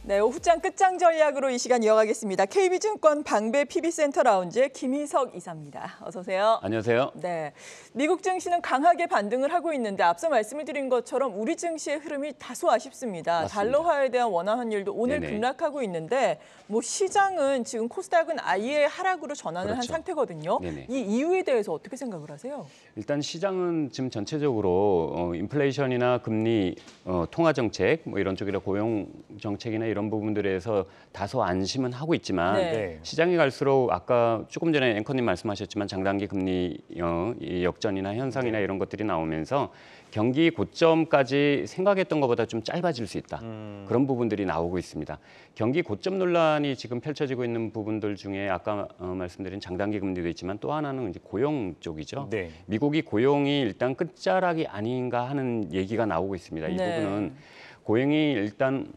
네, 오후장 끝장 전략으로 이 시간 이어가겠습니다. KB증권 방배 PB센터 라운지의 김희석 이사입니다. 어서 오세요. 안녕하세요. 네, 미국 증시는 강하게 반등을 하고 있는데 앞서 말씀을 드린 것처럼 우리 증시의 흐름이 다소 아쉽습니다. 맞습니다. 달러화에 대한 원화 환율도 오늘 네네. 급락하고 있는데 시장은 지금 코스닥은 아예 하락으로 전환을 한 그렇죠. 상태거든요. 네네. 이 이유에 대해서 어떻게 생각을 하세요? 일단 시장은 지금 전체적으로 인플레이션이나 금리, 통화 정책 이런 쪽이나 고용 정책이나 이런 부분들에서 다소 안심은 하고 있지만 네. 시장이 갈수록 아까 조금 전에 앵커님 말씀하셨지만 장단기 금리 이 역전이나 현상이나 이런 것들이 나오면서 경기 고점까지 생각했던 것보다 좀 짧아질 수 있다. 그런 부분들이 나오고 있습니다. 경기 고점 논란이 지금 펼쳐지고 있는 부분들 중에 아까 말씀드린 장단기 금리도 있지만 또 하나는 이제 고용 쪽이죠. 네. 미국이 고용이 일단 끝자락이 아닌가 하는 얘기가 나오고 있습니다. 이 네. 부분은 고용이 일단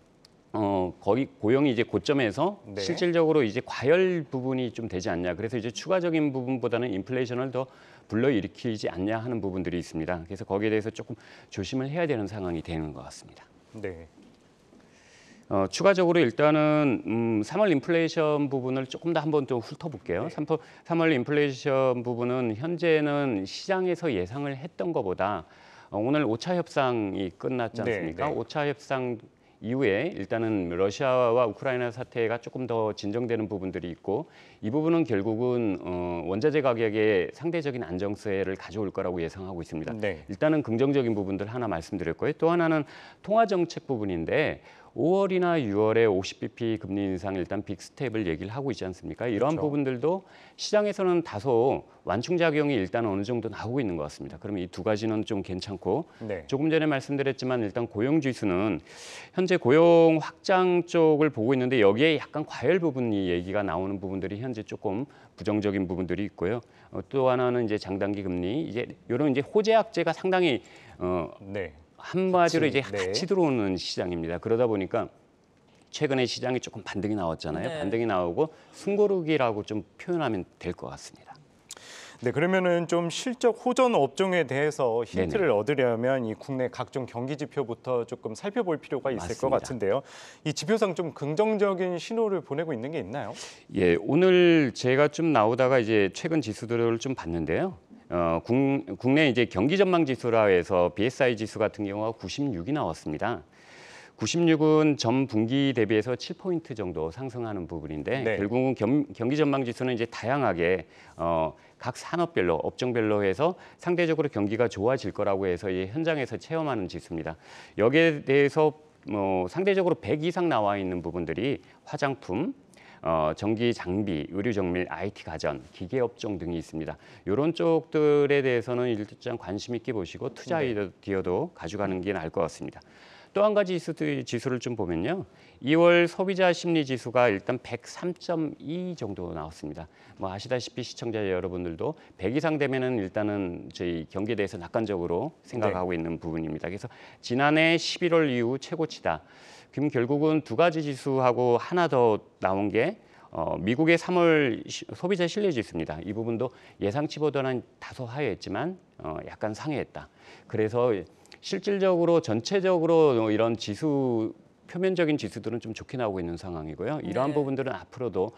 거의 고용이 이제 고점에서 네. 실질적으로 이제 과열 부분이 좀 되지 않냐. 그래서 이제 추가적인 부분보다는 인플레이션을 더 불러일으키지 않냐 하는 부분들이 있습니다. 그래서 거기에 대해서 조금 조심을 해야 되는 상황이 되는 것 같습니다. 네. 추가적으로 일단은 3월 인플레이션 부분을 조금 더 한번 좀 훑어볼게요. 3월 인플레이션 부분은 현재는 시장에서 예상을 했던 것보다 오늘 5차 협상이 끝났지 않습니까? 네. 5차 협상 이후에 일단은 러시아와 우크라이나 사태가 조금 더 진정되는 부분들이 있고 이 부분은 결국은 원자재 가격의 상대적인 안정세를 가져올 거라고 예상하고 있습니다. 네. 일단은 긍정적인 부분들 하나 말씀드렸고요. 또 하나는 통화 정책 부분인데 5월이나 6월에 50bp 금리 인상 일단 빅스텝을 얘기를 하고 있지 않습니까? 이러한 그렇죠. 부분들도 시장에서는 다소 완충작용이 일단 어느 정도 나오고 있는 것 같습니다. 그러면 이 두 가지는 좀 괜찮고 네. 조금 전에 말씀드렸지만 일단 고용지수는 현재 고용 확장 쪽을 보고 있는데 여기에 약간 과열 부분이 얘기가 나오는 부분들이 현재 조금 부정적인 부분들이 있고요. 또 하나는 이제 장단기 금리 이제 이런 이제 호재 악재가 상당히 네. 한마디로 이제 네. 같이 들어오는 시장입니다. 그러다 보니까 최근에 시장이 조금 반등이 나왔잖아요. 네. 반등이 나오고 숨고르기라고 좀 표현하면 될 것 같습니다. 네, 그러면은 좀 실적 호전 업종에 대해서 힌트를 얻으려면 이 국내 각종 경기 지표부터 조금 살펴볼 필요가 있을 맞습니다. 것 같은데요. 이 지표상 좀 긍정적인 신호를 보내고 있는 게 있나요? 예, 오늘 제가 좀 나오다가 이제 최근 지수들을 좀 봤는데요. 국내 이제 경기 전망 지수라 해서 BSI 지수 같은 경우가 96이 나왔습니다. 96은 전 분기 대비해서 7포인트 정도 상승하는 부분인데 네. 결국은 경기 전망 지수는 이제 다양하게 각 산업별로 업종별로 해서 상대적으로 경기가 좋아질 거라고 해서 이 현장에서 체험하는 지수입니다. 여기에 대해서 상대적으로 100 이상 나와 있는 부분들이 화장품, 전기 장비, 의류 정밀, IT 가전, 기계 업종 등이 있습니다. 이런 쪽들에 대해서는 일단 관심 있게 보시고 투자 아이디어도 가져가는 게 나을 것 같습니다. 또 한 가지 지수를 좀 보면요. 2월 소비자 심리 지수가 일단 103.2 정도 나왔습니다. 아시다시피 시청자 여러분들도 100 이상 되면은 일단은 저희 경기에 대해서 낙관적으로 생각하고 있는 부분입니다. 그래서 지난해 11월 이후 최고치다. 그럼 결국은 두 가지 지수하고 하나 더 나온 게 미국의 3월 소비자 신뢰 지수입니다. 이 부분도 예상치보다는 다소 하회했지만 약간 상회했다. 그래서 실질적으로 전체적으로 이런 지수 표면적인 지수들은 좀 좋게 나오고 있는 상황이고요. 이러한 부분들은 앞으로도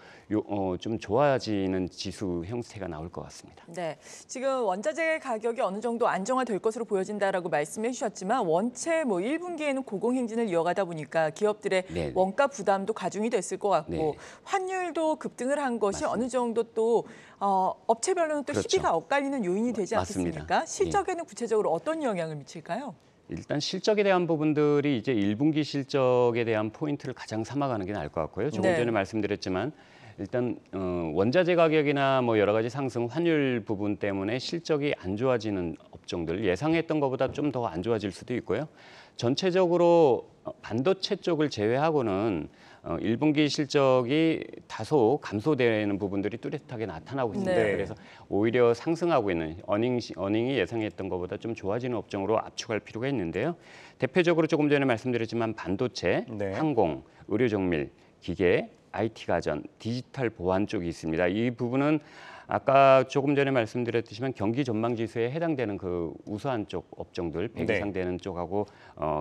좀 좋아지는 지수 형태가 나올 것 같습니다. 네, 지금 원자재 가격이 어느 정도 안정화될 것으로 보여진다라고 말씀해 주셨지만 원체 1분기에는 고공행진을 이어가다 보니까 기업들의 네네. 원가 부담도 가중이 됐을 것 같고 네. 환율도 급등을 한 것이 맞습니다. 어느 정도 또 업체별로는 또 그렇죠. 희비가 엇갈리는 요인이 되지 맞습니다. 않겠습니까? 실적에는 구체적으로 어떤 영향을 미칠까요? 일단 실적에 대한 부분들이 이제 1분기 실적에 대한 포인트를 가장 삼아가는 게 나을 것 같고요. 조금 네. 전에 말씀드렸지만 일단 원자재 가격이나 여러 가지 상승, 환율 부분 때문에 실적이 안 좋아지는 업종들 예상했던 것보다 좀 더 안 좋아질 수도 있고요. 전체적으로 반도체 쪽을 제외하고는 1분기 실적이 다소 감소되는 부분들이 뚜렷하게 나타나고 있습니다. 네. 그래서 오히려 상승하고 있는 어닝이 예상했던 것보다 좀 좋아지는 업종으로 압축할 필요가 있는데요. 대표적으로 조금 전에 말씀드렸지만 반도체, 네. 항공, 의료 정밀, 기계, IT 가전, 디지털 보안 쪽이 있습니다. 이 부분은 아까 조금 전에 말씀드렸지만 경기 전망 지수에 해당되는 그 우수한 쪽 업종들 100 네. 이상 되는 쪽하고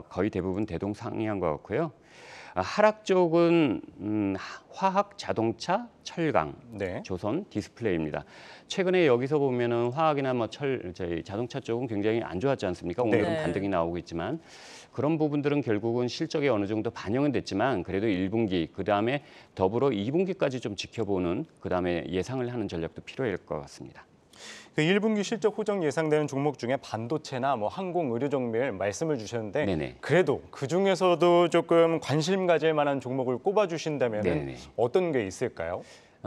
거의 대부분 대동상이한 것 같고요. 하락 쪽은 화학, 자동차, 철강, 네. 조선, 디스플레이입니다. 최근에 여기서 보면은 화학이나 뭐 저희 자동차 쪽은 굉장히 안 좋았지 않습니까? 오늘은 네. 반등이 나오고 있지만 그런 부분들은 결국은 실적에 어느 정도 반영은 됐지만 그래도 1분기 그다음에 더불어 2분기까지 좀 지켜보는 그다음에 예상을 하는 전략도 필요할 것 같습니다. 그 1분기 실적 호정 예상되는 종목 중에 반도체나 뭐 항공, 의료 종밀 말씀을 주셨는데 네네. 그래도 그 중에서도 조금 관심 가질 만한 종목을 꼽아 주신다면 네네. 어떤 게 있을까요?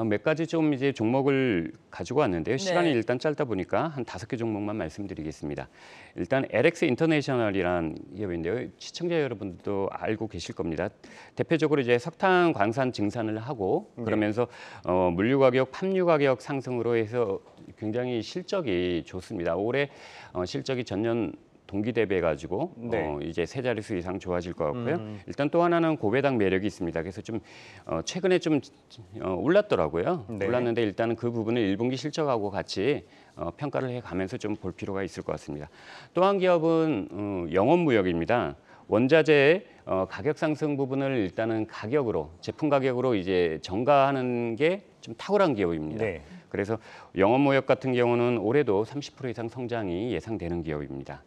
몇 가지 좀 이제 종목을 가지고 왔는데요. 시간이 네. 일단 짧다 보니까 한 5개 종목만 말씀드리겠습니다. 일단 LX 인터내셔널이라는 기업인데요. 시청자 여러분들도 알고 계실 겁니다. 대표적으로 이제 석탄 광산 증산을 하고 그러면서 물류 가격, 팜유 가격 상승으로 해서 굉장히 실적이 좋습니다. 올해 실적이 전년 동기 대비해 가지고 네. 이제 세 자릿수 이상 좋아질 것 같고요. 일단 또 하나는 고배당 매력이 있습니다. 그래서 좀 최근에 좀 올랐더라고요. 네. 올랐는데 일단은 그 부분을 1분기 실적하고 같이 평가를 해가면서 좀 볼 필요가 있을 것 같습니다. 또 한 기업은 영업무역입니다. 원자재 가격 상승 부분을 일단은 가격으로 제품 가격으로 이제 전가하는 게 좀 탁월한 기업입니다. 네. 그래서 영업무역 같은 경우는 올해도 30% 이상 성장이 예상되는 기업입니다.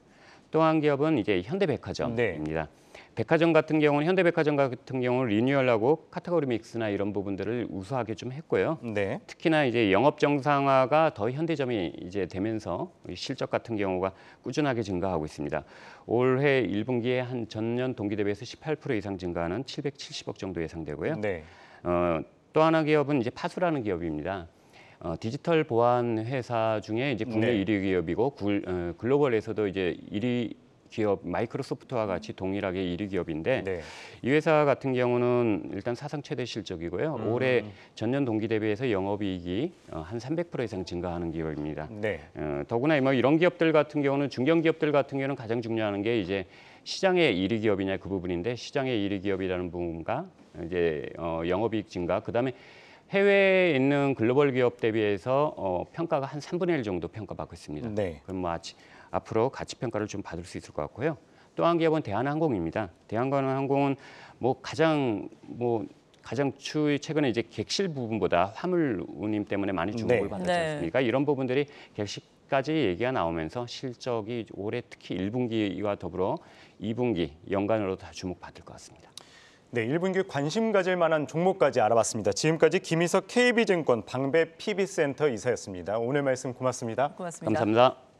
또 한 기업은 이제 현대백화점입니다. 백화점 같은 경우는 현대백화점 같은 경우는 리뉴얼하고 카테고리 믹스나 이런 부분들을 우수하게 좀 했고요. 네. 특히나 이제 영업 정상화가 더 현대점이 이제 되면서 실적 같은 경우가 꾸준하게 증가하고 있습니다. 올해 1분기에 한 전년 동기 대비해서 18% 이상 증가하는 770억 정도 예상되고요. 네. 또 하나 기업은 이제 파수라는 기업입니다. 디지털 보안 회사 중에 이제 국내 네. 1위 기업이고 글로벌에서도 이제 1위 기업 마이크로소프트와 같이 동일하게 1위 기업인데 네. 이 회사 같은 경우는 일단 사상 최대 실적이고요. 올해 전년 동기 대비해서 영업이익이 한 300% 이상 증가하는 기업입니다. 네. 더구나 뭐 이런 기업들 같은 경우는 중견 기업들 같은 경우는 가장 중요한 게 이제 시장의 1위 기업이냐 그 부분인데 시장의 1위 기업이라는 부분과 이제 영업이익 증가 그다음에 해외에 있는 글로벌 기업 대비해서 평가가 한 3분의 1 정도 평가받고 있습니다. 네. 그럼 뭐 앞으로 가치 평가를 좀 받을 수 있을 것 같고요. 또 한 기업은 대한항공입니다. 대한항공은 가장 최근에 이제 객실 부분보다 화물 운임 때문에 많이 주목을 네. 받았지 네. 않습니까? 이런 부분들이 객실까지 얘기가 나오면서 실적이 올해 특히 1분기와 더불어 2분기 연간으로 다 주목받을 것 같습니다. 네, 1분기 관심 가질 만한 종목까지 알아봤습니다. 지금까지 김희석 KB증권 방배 PB센터 이사였습니다. 오늘 말씀 고맙습니다. 고맙습니다. 감사합니다.